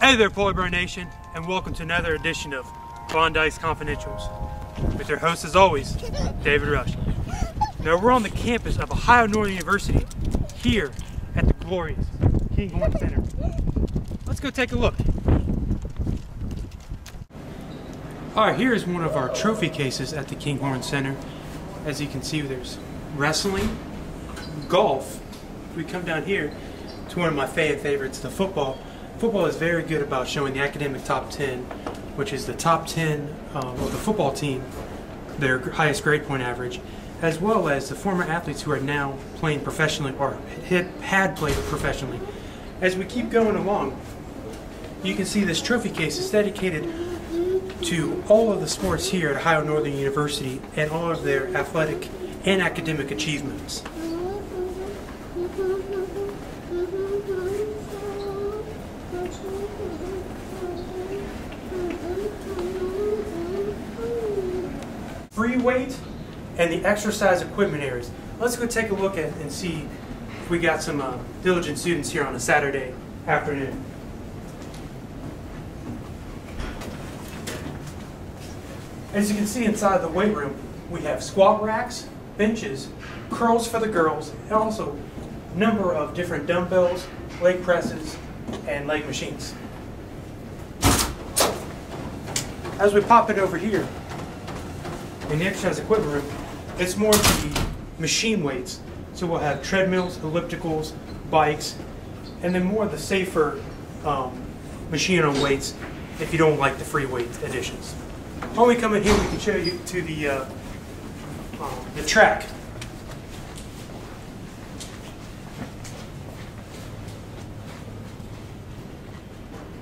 Hey there, Polar Bear Nation, and welcome to another edition of Klondike's Confidentials with your host, as always, David Rush. Now, we're on the campus of Ohio Northern University here at the glorious Kinghorn Center. Let's go take a look. Alright, here is one of our trophy cases at the Kinghorn Center. As you can see, there's wrestling, golf. If we come down here to one of my favorites, the football. Football is very good about showing the academic top 10, which is the top 10 of the football team, their highest grade point average, as well as the former athletes who are now playing professionally or had played professionally. As we keep going along, you can see this trophy case is dedicated to all of the sports here at Ohio Northern University and all of their athletic and academic achievements. Free weight and the exercise equipment areas. Let's go take a look at and see if we got some diligent students here on a Saturday afternoon. As you can see inside the weight room, we have squat racks, benches, curls for the girls, and also a number of different dumbbells, leg presses, and leg machines. As we pop it over here, in the exercise equipment room, it's more the machine weights. So we'll have treadmills, ellipticals, bikes, and then more of the safer machine on weights if you don't like the free weight additions. When we come in here, we can show you to the track.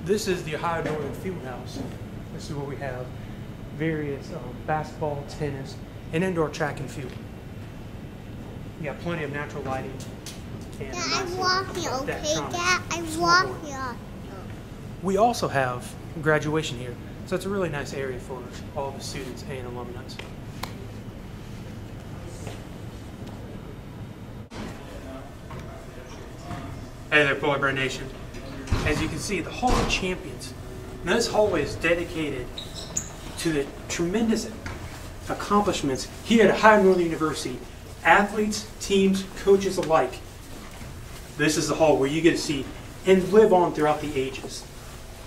This is the Ohio Northern Fieldhouse. This is where we have various basketball, tennis, and indoor track and field. You got plenty of natural lighting. And I'm walking, okay, Dad? I'm walking. We also have graduation here, so it's a really nice area for all the students and alumni. Hey there, Polar Bear Nation. As you can see, the Hall of Champions. Now, this hallway is dedicated to the tremendous accomplishments here at Ohio Northern University, athletes, teams, coaches alike. This is the hall where you get to see and live on throughout the ages.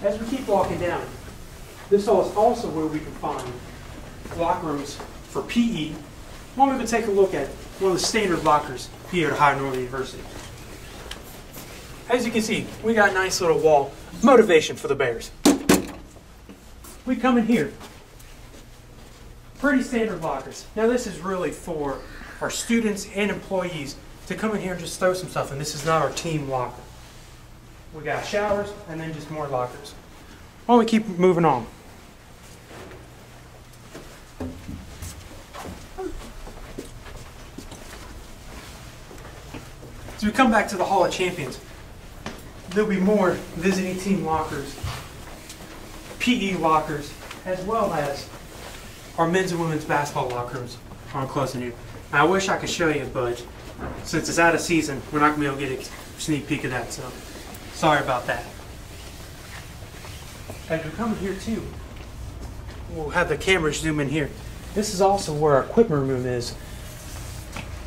As we keep walking down, this hall is also where we can find locker rooms for PE. Why don't we take a look at one of the standard lockers here at Ohio Northern University. As you can see, we got a nice little wall, motivation for the Bears. We come in here. Pretty standard lockers. Now this is really for our students and employees to come in here and just throw some stuff in. This is not our team locker. We got showers and then just more lockers. Why don't we keep moving on? So we come back to the Hall of Champions. There'll be more visiting team lockers, PE lockers, as well as our men's and women's basketball locker rooms are close to you. I wish I could show you, but since it's out of season, we're not going to be able to get a sneak peek of that, so sorry about that. As we come here too, we'll have the camera zoom in here. This is also where our equipment room is.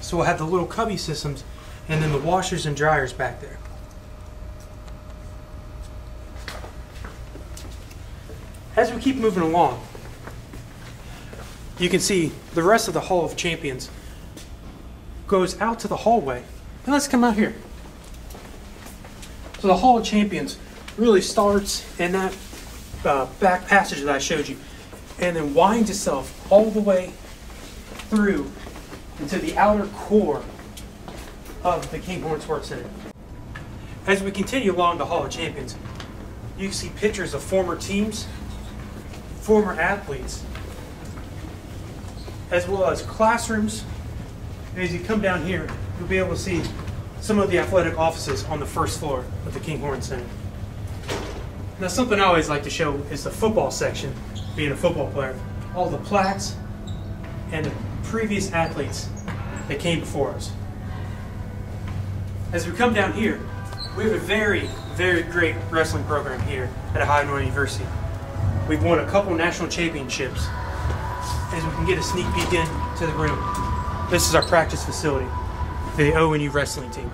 So we'll have the little cubby systems and then the washers and dryers back there. As we keep moving along, you can see the rest of the Hall of Champions goes out to the hallway. And let's come out here. So the Hall of Champions really starts in that back passage that I showed you, and then winds itself all the way through into the outer core of the Kinghorn Sports Center. As we continue along the Hall of Champions, you can see pictures of former teams, former athletes, as well as classrooms. And as you come down here, you'll be able to see some of the athletic offices on the first floor of the Kinghorn Center. Now, something I always like to show is the football section, being a football player. All the plaques and the previous athletes that came before us. As we come down here, we have a very, very great wrestling program here at Ohio Northern University. We've won a couple national championships. As we can get a sneak peek into the room, this is our practice facility for the ONU wrestling team.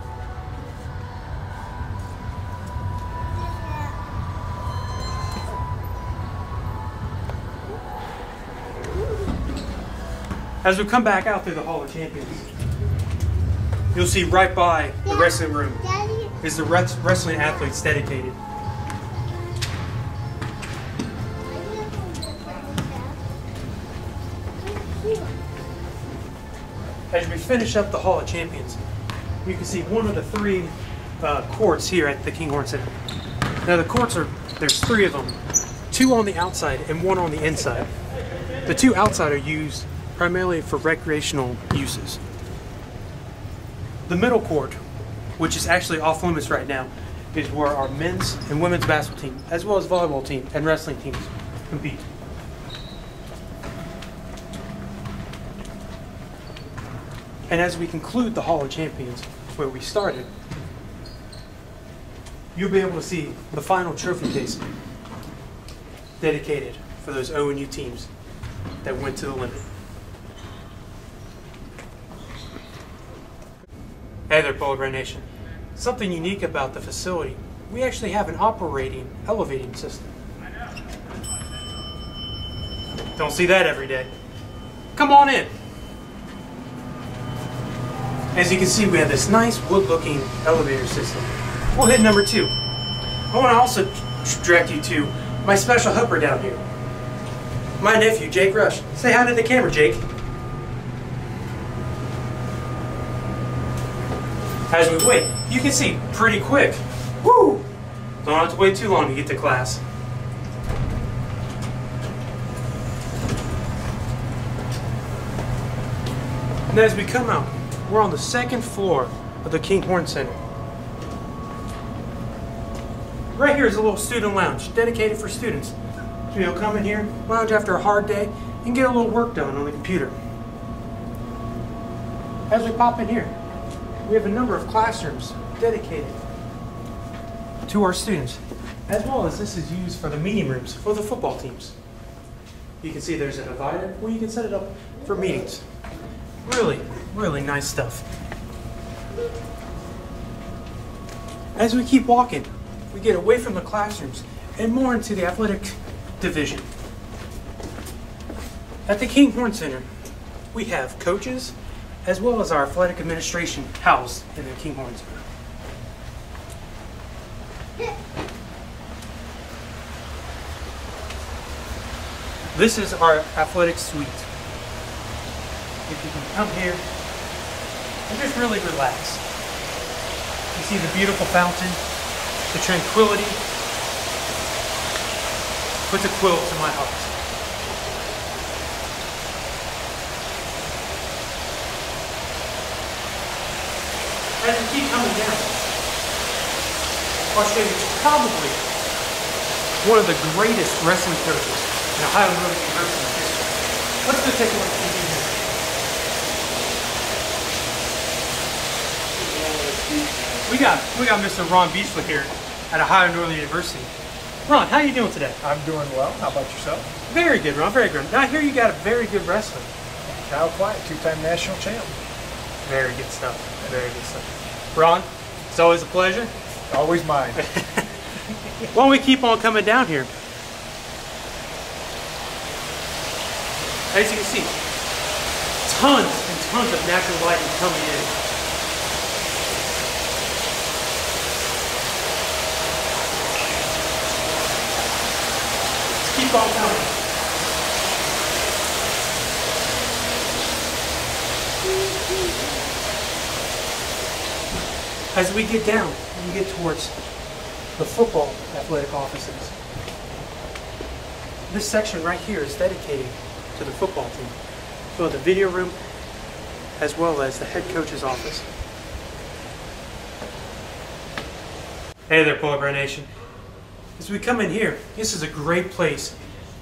As we come back out through the Hall of Champions, you'll see right by the wrestling room is the wrestling athletes dedicated. As we finish up the Hall of Champions, you can see one of the three courts here at the Kinghorn Center. Now the courts there's three of them, two on the outside and one on the inside. The two outside are used primarily for recreational uses. The middle court, which is actually off limits right now, is where our men's and women's basketball team, as well as volleyball team and wrestling teams compete. And as we conclude the Hall of Champions, where we started, you'll be able to see the final trophy case dedicated for those ONU teams that went to the limit. Hey there, Polar Bear Nation. Something unique about the facility, we actually have an operating elevating system. Don't see that every day. Come on in. As you can see, we have this nice wood-looking elevator system. We'll hit number 2. I want to also direct you to my special helper down here. My nephew, Jake Rush. Say hi to the camera, Jake. As we wait, you can see pretty quick. Woo! Don't have to wait too long to get to class. And as we come out, we're on the second floor of the Kinghorn Center. Right here is a little student lounge dedicated for students. So you'll come in here, lounge after a hard day, and get a little work done on the computer. As we pop in here, we have a number of classrooms dedicated to our students, as well as this is used for the meeting rooms for the football teams. You can see there's a divider where you can set it up for meetings. Really, really nice stuff. As we keep walking, we get away from the classrooms and more into the athletic division. At the Kinghorn Center, we have coaches as well as our athletic administration housed in the Kinghorn Center. This is our athletic suite. If you can come here and just really relax. You see the beautiful fountain, the tranquility, puts a quilt to my heart. As we keep coming down, I'll show you probably one of the greatest wrestling coaches in Ohio Northern University history. Let's go take a look at here. We got Mr. Ron Beachler here at Ohio Northern University. Ron, how are you doing today? I'm doing well. How about yourself? Very good, Ron. Very good. Now I hear you got a very good wrestler. Kyle Quiet, 2-time national champ. Very good stuff. Very good stuff. Ron, it's always a pleasure. Always mine. Why don't we keep on coming down here? As you can see, tons and tons of natural lighting coming in. Let's keep on coming. As we get down, we get towards the football athletic offices. This section right here is dedicated to the football team. So the video room, as well as the head coach's office. Hey there, Polar Bear Nation. As we come in here, this is a great place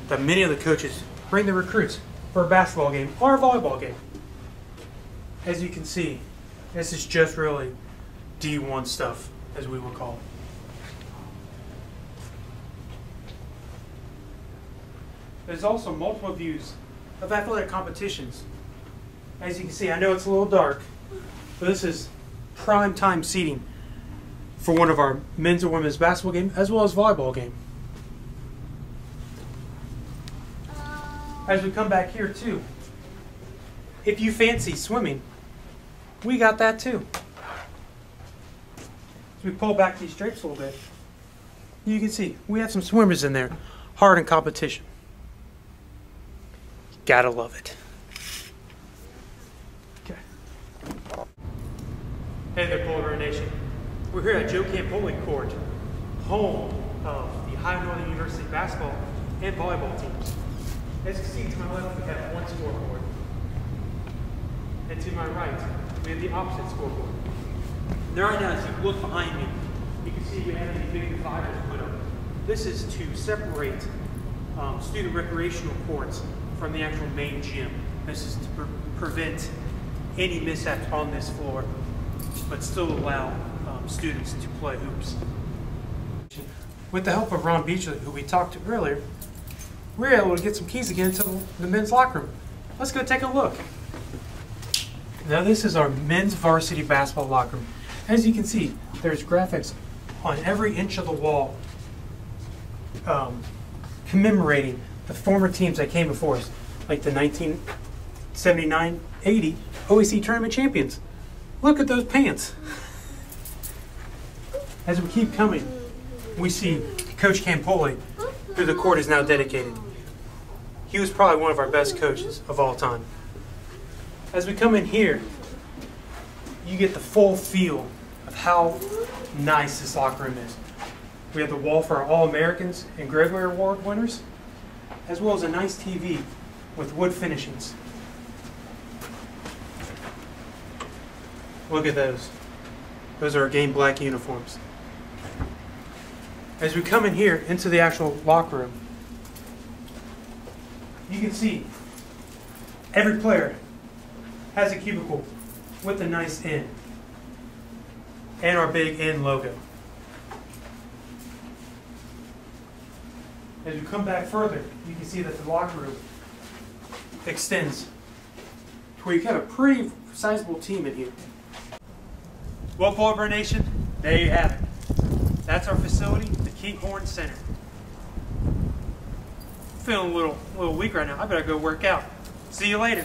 that many of the coaches bring the recruits for a basketball game or a volleyball game. As you can see, this is just really D1 stuff, as we will call it. There's also multiple views of athletic competitions. As you can see, I know it's a little dark, but this is prime time seating for one of our men's or women's basketball game as well as volleyball game. As we come back here too, if you fancy swimming, we got that too. As we pull back these drapes a little bit, you can see we have some swimmers in there, hard in competition. Gotta love it. Okay. Hey there, Polar Bear Nation. We're here at Joe Campoli Court, home of the Ohio Northern University basketball and volleyball teams. As you can see, to my left we have one scoreboard, and to my right we have the opposite scoreboard. Now, right now, as you look behind me, you can see we have these big dividers put up. This is to separate student recreational courts from the actual main gym. This is to prevent any mishaps on this floor, but still allow students to play hoops. With the help of Ron Beachley, who we talked to earlier, we're able to get some keys again to the men's locker room. Let's go take a look. Now this is our men's varsity basketball locker room. As you can see, there's graphics on every inch of the wall commemorating the former teams that came before us, like the 1979-80 OAC tournament champions. Look at those pants. As we keep coming, we see Coach Campoli, who the court is now dedicated. He was probably one of our best coaches of all time. As we come in here, you get the full feel of how nice this locker room is. We have the wall for our All-Americans and Gregory Award winners, as well as a nice TV with wood finishings. Look at those. Those are our game black uniforms. As we come in here into the actual locker room, you can see every player has a cubicle with a nice N and our big N logo. As we come back further, you can see that the locker room extends to where you have a pretty sizable team in here. Well, Polar Bear Nation, there you have it. That's our facility, the Kinghorn Center. Feeling a little weak right now. I better go work out. See you later.